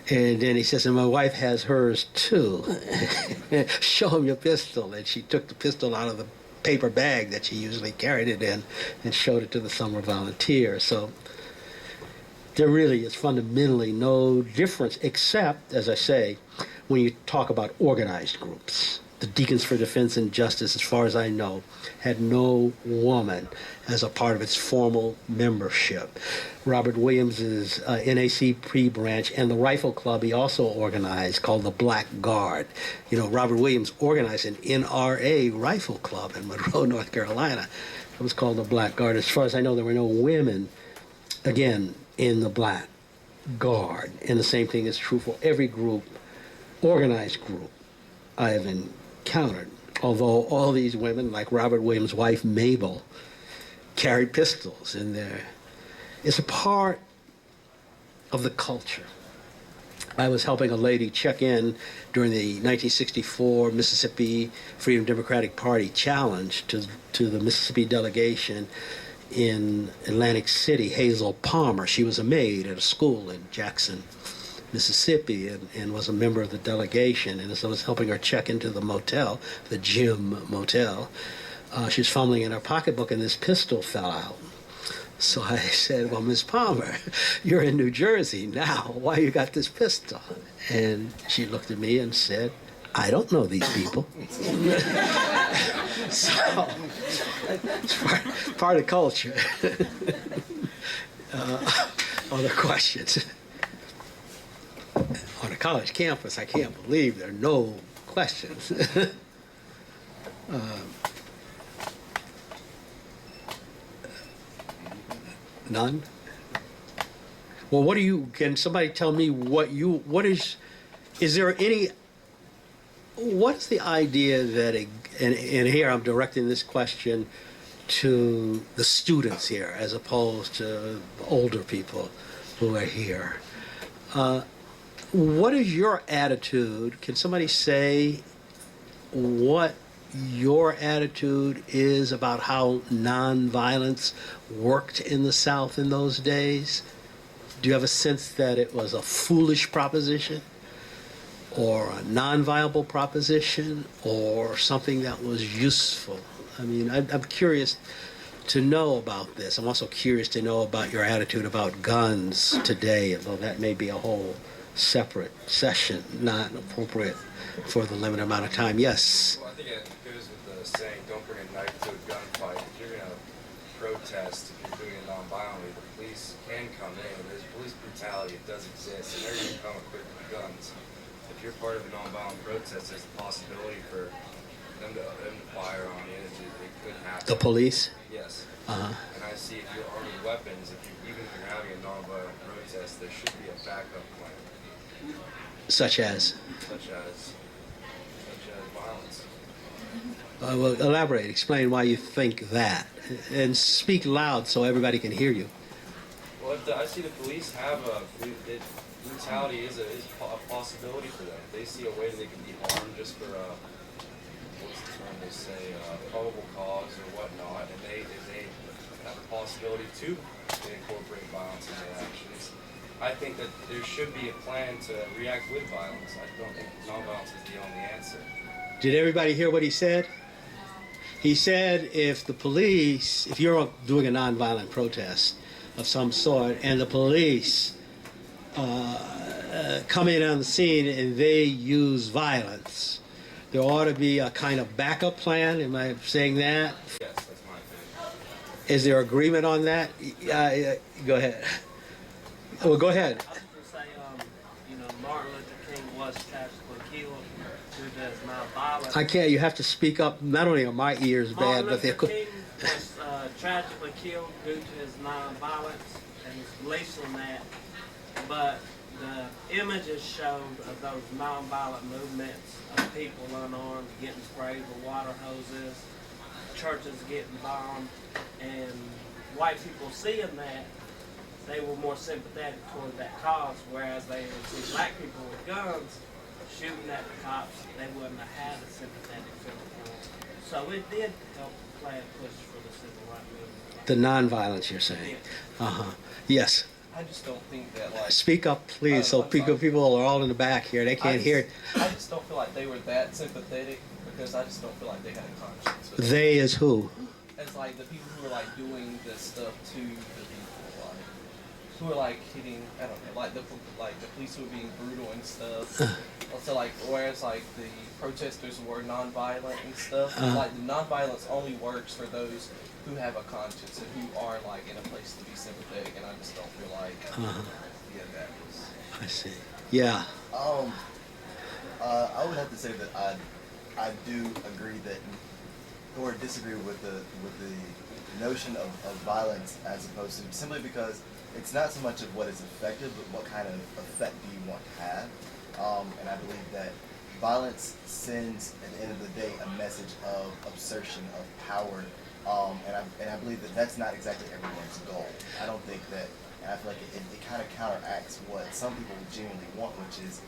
Speaker 2: And then he says, and my wife has hers too. Show him your pistol. And she took the pistol out of the paper bag that she usually carried it in and showed it to the summer volunteer. So there really is fundamentally no difference, except, as I say, when you talk about organized groups. The Deacons for Defense and Justice, as far as I know, had no woman as a part of its formal membership. Robert Williams's NAC pre-branch and the Rifle Club he also organized, called the Black Guard. Robert Williams organized an NRA Rifle Club in Monroe, North Carolina. It was called the Black Guard. As far as I know, there were no women, again, in the Black Guard. And the same thing is true for every group, organized group, I have encountered. Although all these women, like Robert Williams' wife Mabel, carried pistols in there. It's a part of the culture. I was helping a lady check in during the 1964 Mississippi Freedom Democratic Party challenge to the Mississippi delegation in Atlantic City, Hazel Palmer. She was a maid at a school in Jackson, Mississippi, and was a member of the delegation. And as I was helping her check into the motel, the Jim Motel, she was fumbling in her pocketbook and this pistol fell out. So I said, well, Miss Palmer, you're in New Jersey now. Why you got this pistol? And she looked at me and said, I don't know these people. So it's part of culture. Other questions? On a college campus, I can't believe there are no questions. None? Well, can somebody tell me is there any, what's the idea that, and here I'm directing this question to the students here as opposed to older people who are here. What is your attitude? Can somebody say what your attitude is about how nonviolence worked in the South in those days? Do you have a sense that it was a foolish proposition, or a non-viable proposition, or something that was useful? I mean, I'm curious to know about this. I'm also curious to know about your attitude about guns today, although that may be a whole separate session, not appropriate for the limited amount of time. Yes?
Speaker 7: Well, I think it goes with the saying, don't bring a knife to a gunfight. If you're going to protest, if you're doing it non-violently, the police can come in. There's police brutality, it does exist, and they're going to come equipped with guns. If you're part of a non-violent protest, there's a possibility for them to fire on you. It could happen.
Speaker 2: The police?
Speaker 7: Yes.
Speaker 2: Uh-huh.
Speaker 7: And I see if you're armed with weapons, even if you're having a non-violent protest, there should be a backup plan.
Speaker 2: Such as?
Speaker 7: Such as violence.
Speaker 2: Well, elaborate. Explain why you think that. And speak loud so everybody can hear you.
Speaker 7: Well, I see the police have brutality is a possibility for them. If they see a way that they can be harmed just for what's the term they say, probable cause or whatnot, and they have a possibility to incorporate violence in their actions. I think that there should be a plan to react with violence. I don't think nonviolence is the only answer.
Speaker 2: Did everybody hear what he said? He said if the police, if you're doing a nonviolent protest of some sort, and the police come in on the scene and they use violence, there ought to be a kind of backup plan. Am I saying that?
Speaker 7: Yes, that's my opinion.
Speaker 2: Is there agreement on that? Go ahead. Well, go ahead.
Speaker 8: I was going to say, Martin Luther King was tragically killed due to his nonviolence.
Speaker 2: I can't. You have to speak up. Not only are my ears bad,
Speaker 8: Martin
Speaker 2: but they're.
Speaker 8: Luther King was tragically killed due to his nonviolence, and his beliefs on that. But the images showed of those nonviolent movements of people unarmed getting sprayed with water hoses, churches getting bombed, and white people seeing that, they were more sympathetic toward that cause, whereas they see black people with guns shooting at the cops, they wouldn't have had a sympathetic feeling for them. So it did help play a push for the civil rights movement.
Speaker 2: The nonviolence, you're saying.
Speaker 8: Yeah.
Speaker 2: Yes.
Speaker 9: I just don't think that, like...
Speaker 2: Speak up, please, so people are all in the back here. They can't hear.
Speaker 9: I just don't feel like they were that sympathetic, because I just don't feel like they had a conscience.
Speaker 2: They is who?
Speaker 9: As, like, the people who are, like, doing this stuff to the people, like, who are, like, hitting, I don't know, like the police who are being brutal and stuff. Also, like, whereas, like, the protesters were nonviolent and stuff, like, the nonviolence only works for those who have a conscience and who are, like, in a place to be sympathetic, and I just don't feel like, yeah, that was...
Speaker 2: I see. Yeah.
Speaker 10: I would have to say that I do agree that, or disagree with the notion of violence as opposed to, simply because it's not so much of what is effective, but what kind of effect do you want to have. And I believe that violence sends, at the end of the day, a message of assertion, of power. And I believe that that's not exactly everyone's goal. I don't think that, and I feel like it kind of counteracts what some people genuinely want, which is...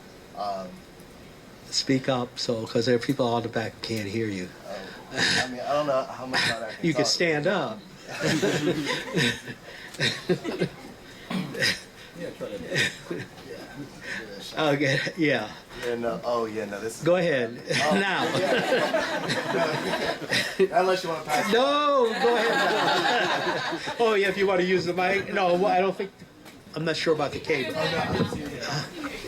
Speaker 2: Speak up, because there are people on the back who can't hear you.
Speaker 10: I mean, I don't know how much loud I can
Speaker 2: You
Speaker 10: talk.
Speaker 2: can stand up.
Speaker 9: Yeah, try to...
Speaker 2: Okay, yeah.
Speaker 10: This is...
Speaker 2: Go ahead. Now.
Speaker 10: Unless you want to pass.
Speaker 2: No, go ahead. Oh, yeah, if you want to use the mic. No, I don't think, I'm not sure about the cable.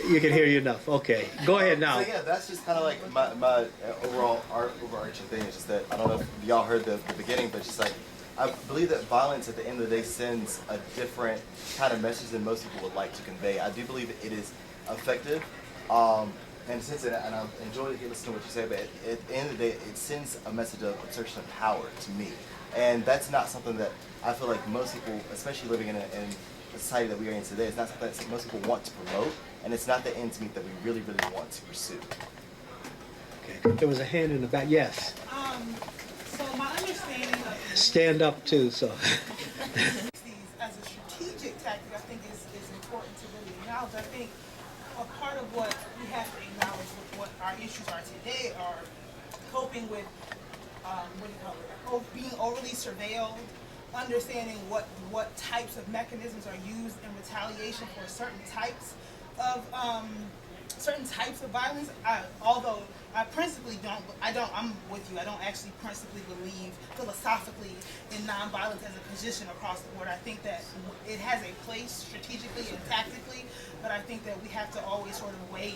Speaker 2: You can hear you enough. Okay, go ahead now.
Speaker 10: So yeah, that's just kind of like my overall overarching thing. Is just that, I don't know if y'all heard the beginning, but just like, I believe that violence at the end of the day sends a different kind of message than most people would like to convey. I do believe that it is effective, and since it, and I enjoyed listening to what you say, but at the end of the day, it sends a message of assertion of power to me, and that's not something that I feel like most people, especially living in the society that we are in today, it's not something that most people want to promote, and it's not the end to me that we really, really want to pursue.
Speaker 2: Okay. There was a hand in the back. Yes.
Speaker 11: So my understanding of
Speaker 2: Stand up too. So.
Speaker 11: these as a strategic tactic, I think is important to really acknowledge. I think a part of what we have to acknowledge with what our issues are today are coping with, what do you call it, being overly surveilled, understanding what types of mechanisms are used in retaliation for certain types of violence. Although I principally I'm with you. I don't actually principally believe philosophically in nonviolence as a position across the board. I think that it has a place strategically and tactically, but I think that we have to always sort of weigh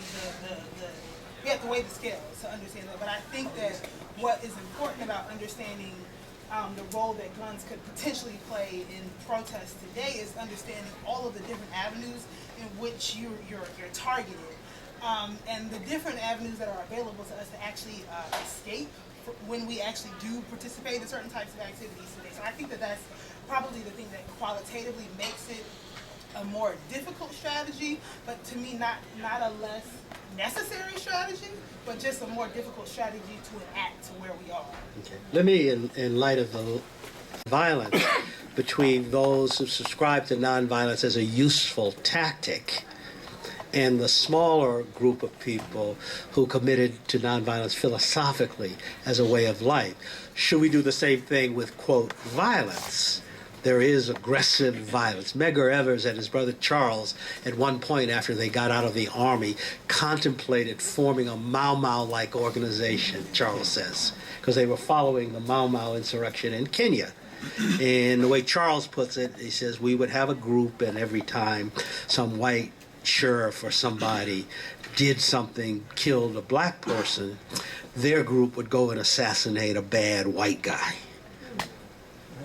Speaker 11: we have to weigh the scales to understand that. But I think that what is important about understanding the role that guns could potentially play in protests today is understanding all of the different avenues in which you're targeted, and the different avenues that are available to us to actually escape when we actually do participate in certain types of activities today. So I think that that's probably the thing that qualitatively makes it a more difficult strategy, but to me not a less necessary strategy, but just a more difficult strategy to enact to where we are.
Speaker 2: Okay. Let me, in light of the violence between those who subscribe to nonviolence as a useful tactic and the smaller group of people who committed to nonviolence philosophically as a way of life, should we do the same thing with, quote, violence? There is aggressive violence. Medgar Evers and his brother Charles, at one point after they got out of the army, contemplated forming a Mau Mau-like organization, Charles says, because they were following the Mau Mau insurrection in Kenya. And the way Charles puts it, he says, we would have a group, and every time some white sheriff or somebody did something, killed a black person, their group would go and assassinate a bad white guy.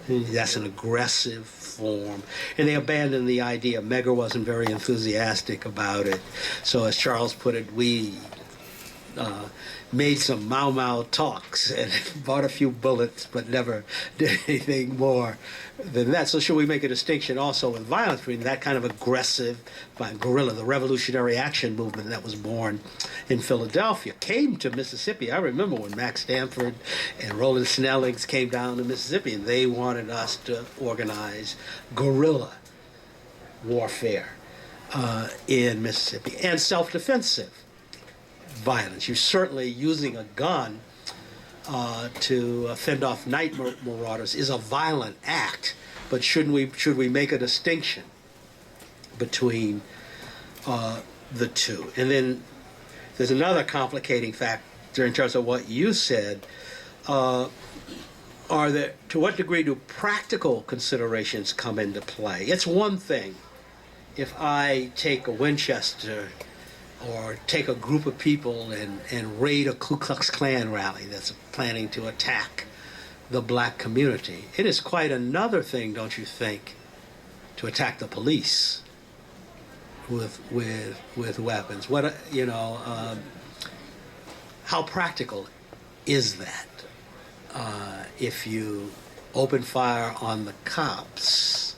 Speaker 2: That's an aggressive form. And they abandoned the idea. Medgar wasn't very enthusiastic about it. So as Charles put it, we made some Mau Mau talks and bought a few bullets, but never did anything more than that. So should we make a distinction also with violence between that kind of aggressive guerrilla, the Revolutionary Action Movement that was born in Philadelphia, came to Mississippi. I remember when Max Stanford and Roland Snellings came down to Mississippi, and they wanted us to organize guerrilla warfare in Mississippi, and self-defensive violence. You're certainly using a gun to fend off night marauders is a violent act, but should we make a distinction between the two? And then there's another complicating factor in terms of what you said. To what degree do practical considerations come into play? It's one thing if I take a Winchester or take a group of people and raid a Ku Klux Klan rally that's planning to attack the black community. It is quite another thing, don't you think, to attack the police with weapons. How practical is that? If you open fire on the cops,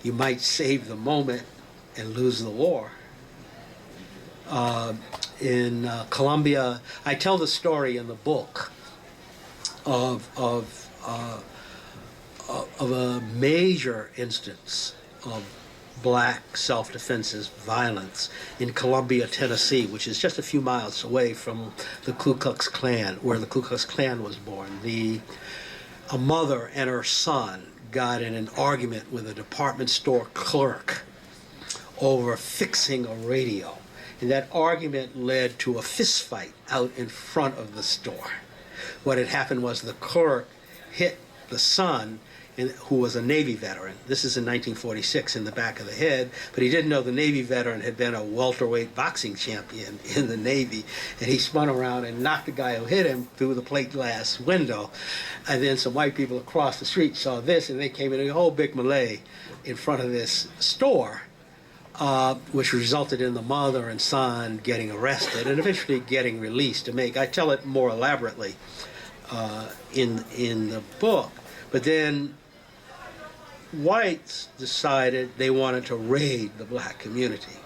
Speaker 2: you might save the moment and lose the war. In Colombia, I tell the story in the book of a major instance of black self-defense violence in Columbia, Tennessee, which is just a few miles away from the Ku Klux Klan, where the Ku Klux Klan was born. A mother and her son got in an argument with a department store clerk over fixing a radio. And that argument led to a fist fight out in front of the store. What had happened was the clerk hit the son, who was a Navy veteran. This is in 1946, in the back of the head, but he didn't know the Navy veteran had been a welterweight boxing champion in the Navy, and he spun around and knocked the guy who hit him through the plate glass window. And then some white people across the street saw this, and they came in a whole big melee in front of this store, which resulted in the mother and son getting arrested and eventually getting released. I tell it more elaborately in the book. But then whites decided they wanted to raid the black community,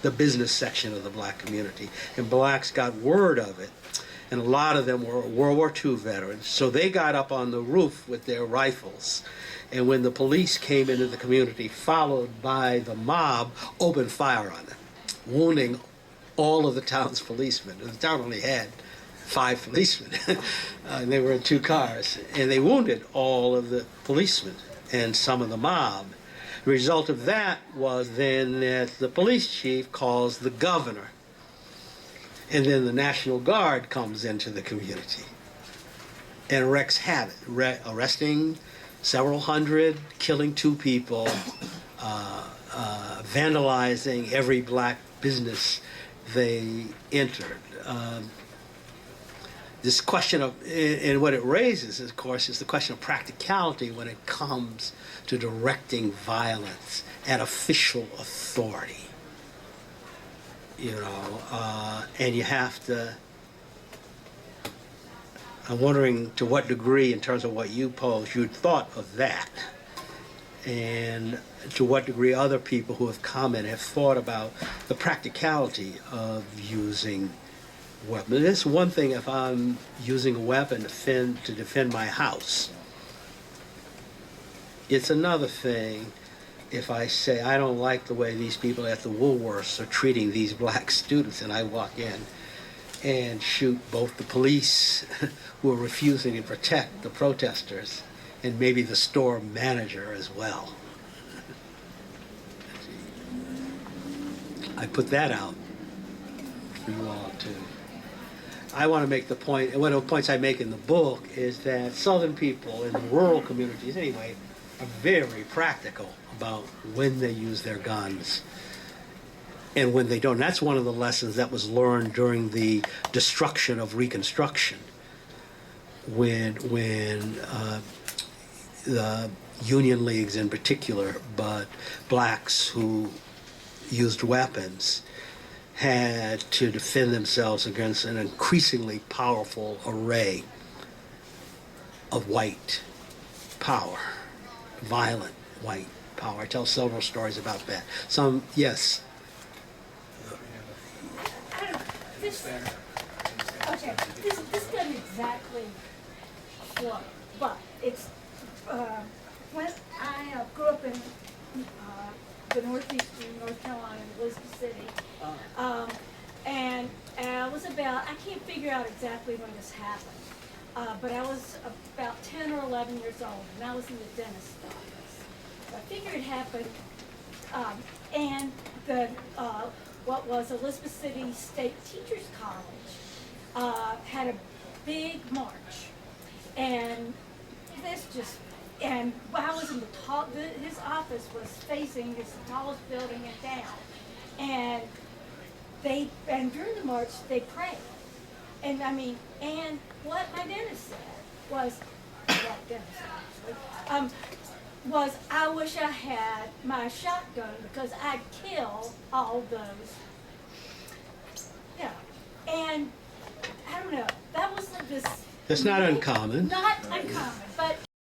Speaker 2: the business section of the black community, and blacks got word of it, and a lot of them were World War II veterans, so they got up on the roof with their rifles, and when the police came into the community, followed by the mob, opened fire on them. wounding all of the town's policemen. The town only had 5 policemen, and they were in 2 cars, and they wounded all of the policemen and some of the mob. The result of that was then that the police chief calls the governor, and then the National Guard comes into the community and wreaks havoc, arresting several hundred, killing 2 people, vandalizing every black business they entered. This question of, and what it raises, of course, is the question of practicality when it comes to directing violence at official authority. And you have to, I'm wondering to what degree, in terms of what you pose, you'd thought of that, and to what degree other people who have commented have thought about the practicality of using weapons. It's one thing if I'm using a weapon to defend my house. It's another thing if I say, I don't like the way these people at the Woolworths are treating these black students, and I walk in and shoot both the police who are refusing to protect the protesters and maybe the store manager as well. I put that out for you all too. I want to make the point, and one of the points I make in the book is that Southern people in rural communities anyway are very practical about when they use their guns and when they don't. That's one of the lessons that was learned during the destruction of Reconstruction, when the Union Leagues in particular, but blacks who used weapons had to defend themselves against an increasingly powerful array of white power, violent white power. I tell several stories about that. Some, yes.
Speaker 12: This doesn't exactly flow, but it's when I grew up in the northeastern North Carolina, Elizabeth City, and I was about, I can't figure out exactly when this happened, but I was about 10 or 11 years old, and I was in the dentist's office. So I figured it happened, and the what was Elizabeth City State Teachers College had a big march, and and I was in the top, his office was facing this tallest building in town, and during the march they prayed, and what my dentist said was, was I wish I had my shotgun because I'd kill all those. Yeah, and I don't know. That was this.
Speaker 2: That's not uncommon.
Speaker 12: Not uncommon, but